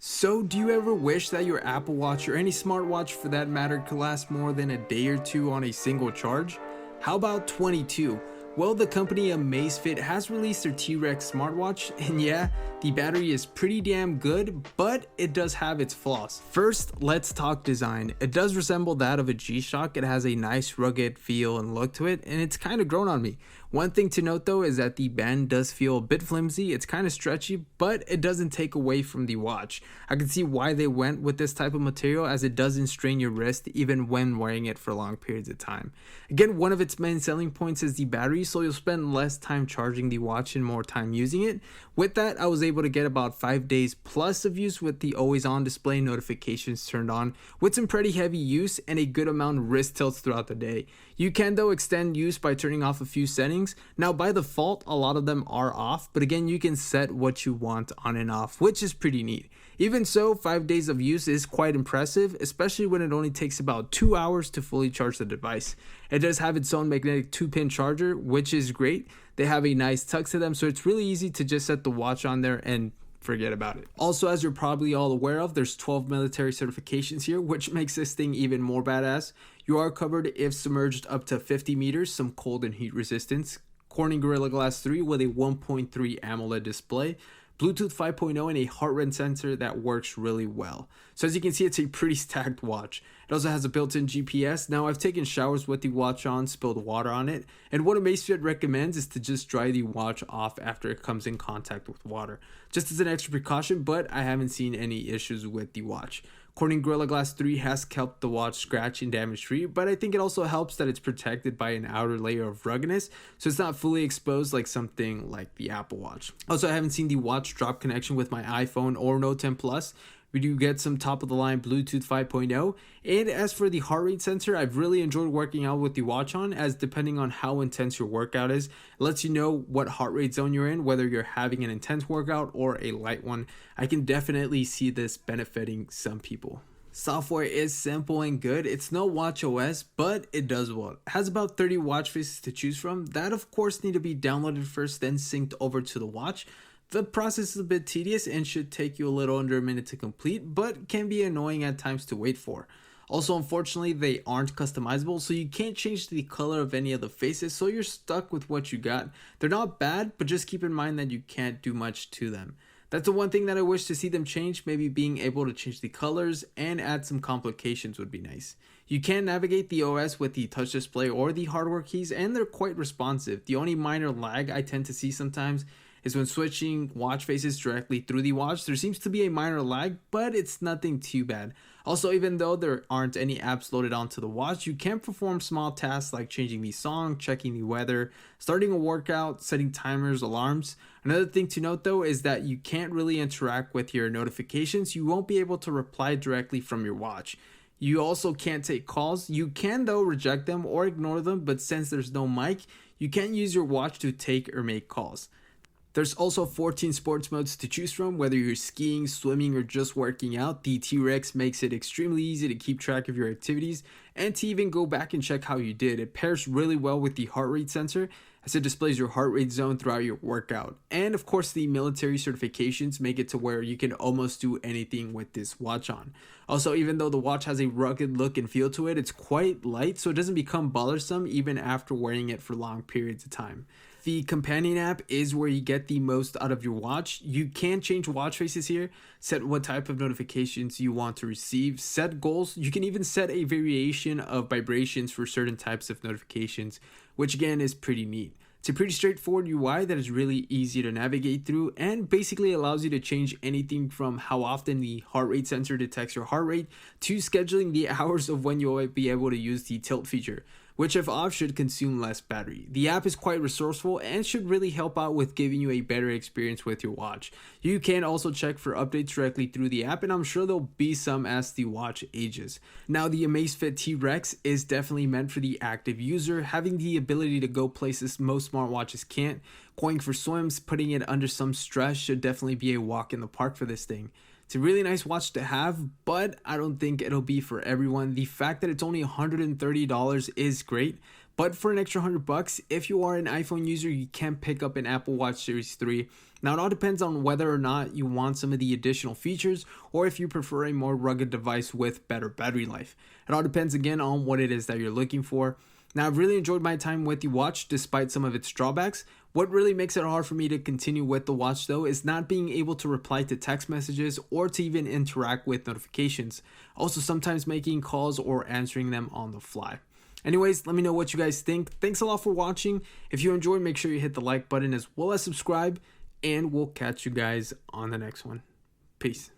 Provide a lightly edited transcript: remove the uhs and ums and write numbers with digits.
So, do you ever wish that your Apple Watch or any smartwatch for that matter could last more than a day or two on a single charge? How about 22? Well, the company Amazfit has released their T-Rex smartwatch, and yeah, the battery is pretty damn good, but it does have its flaws. First, let's talk design. It does resemble that of a G-Shock. It has a nice rugged feel and look to it, and it's kind of grown on me. One thing to note though is that the band does feel a bit flimsy. It's kind of stretchy, but it doesn't take away from the watch. I can see why they went with this type of material, as it doesn't strain your wrist even when wearing it for long periods of time. Again, one of its main selling points is the battery, so you'll spend less time charging the watch and more time using it. With that, I was able to get about 5 days plus of use with the always on display notifications turned on, with some pretty heavy use and a good amount of wrist tilts throughout the day. You can though extend use by turning off a few settings. Now by default, a lot of them are off, but again, you can set what you want on and off, which is pretty neat. Even so, 5 days of use is quite impressive, especially when it only takes about 2 hours to fully charge the device. It does have its own magnetic 2-pin charger, which is great. They have a nice tuck to them, so it's really easy to just set the watch on there and forget about it. Also, as you're probably all aware of, there's 12 military certifications here, which makes this thing even more badass. You are covered if submerged up to 50 meters, some cold and heat resistance, Corning Gorilla Glass 3 with a 1.3 AMOLED display, Bluetooth 5.0, and a heart rate sensor that works really well. So as you can see, it's a pretty stacked watch. It also has a built-in GPS. Now I've taken showers with the watch on, spilled water on it, and what Amazfit recommends is to just dry the watch off after it comes in contact with water, just as an extra precaution, but I haven't seen any issues with the watch. Corning Gorilla Glass 3 has kept the watch scratch and damage free, but I think it also helps that it's protected by an outer layer of ruggedness, so it's not fully exposed like something like the Apple Watch. Also, I haven't seen the watch drop connection with my iPhone or Note 10 Plus. We do get some top of the line Bluetooth 5.0. And as for the heart rate sensor, I've really enjoyed working out with the watch on, as depending on how intense your workout is, it lets you know what heart rate zone you're in, whether you're having an intense workout or a light one. I can definitely see this benefiting some people. Software is simple and good. It's no watch OS, but it does well. It has about 30 watch faces to choose from. That of course need to be downloaded first, then synced over to the watch. The process is a bit tedious and should take you a little under a minute to complete, but can be annoying at times to wait for. Also, unfortunately, they aren't customizable, so you can't change the color of any of the faces, so you're stuck with what you got. They're not bad, but just keep in mind that you can't do much to them. That's the one thing that I wish to see them change. Maybe being able to change the colors and add some complications would be nice. You can navigate the OS with the touch display or the hardware keys, and they're quite responsive. The only minor lag I tend to see sometimes is when switching watch faces directly through the watch. There seems to be a minor lag, but it's nothing too bad. Also, even though there aren't any apps loaded onto the watch, you can perform small tasks like changing the song, checking the weather, starting a workout, setting timers, alarms. Another thing to note though is that you can't really interact with your notifications. You won't be able to reply directly from your watch. You also can't take calls. You can though reject them or ignore them, but since there's no mic, you can't use your watch to take or make calls. There's also 14 sports modes to choose from, whether you're skiing, swimming, or just working out. The T-Rex makes it extremely easy to keep track of your activities and to even go back and check how you did. It pairs really well with the heart rate sensor, as it displays your heart rate zone throughout your workout. And of course, the military certifications make it to where you can almost do anything with this watch on. Also, even though the watch has a rugged look and feel to it, it's quite light, so it doesn't become bothersome even after wearing it for long periods of time. The companion app is where you get the most out of your watch. You can change watch faces here, set what type of notifications you want to receive, set goals. You can even set a variation of vibrations for certain types of notifications, which again is pretty neat. It's a pretty straightforward UI that is really easy to navigate through and basically allows you to change anything from how often the heart rate sensor detects your heart rate to scheduling the hours of when you'll be able to use the tilt feature, which if off should consume less battery. The app is quite resourceful and should really help out with giving you a better experience with your watch. You can also check for updates directly through the app, and I'm sure there'll be some as the watch ages. Now, the Amazfit T-Rex is definitely meant for the active user, having the ability to go places most smartwatches can't. Going for swims, putting it under some stress should definitely be a walk in the park for this thing. It's a really nice watch to have, but I don't think it'll be for everyone. The fact that it's only $130 is great, But for an extra $100, if you are an iPhone user, you can pick up an Apple Watch Series 3. Now, it all depends on whether or not you want some of the additional features or if you prefer a more rugged device with better battery life. It all depends again on what it is that you're looking for. Now, I've really enjoyed my time with the watch despite some of its drawbacks. What really makes it hard for me to continue with the watch though is not being able to reply to text messages or to even interact with notifications. Also, sometimes making calls or answering them on the fly. Anyways, let me know what you guys think. Thanks a lot for watching. If you enjoyed, make sure you hit the like button as well as subscribe, and we'll catch you guys on the next one. Peace.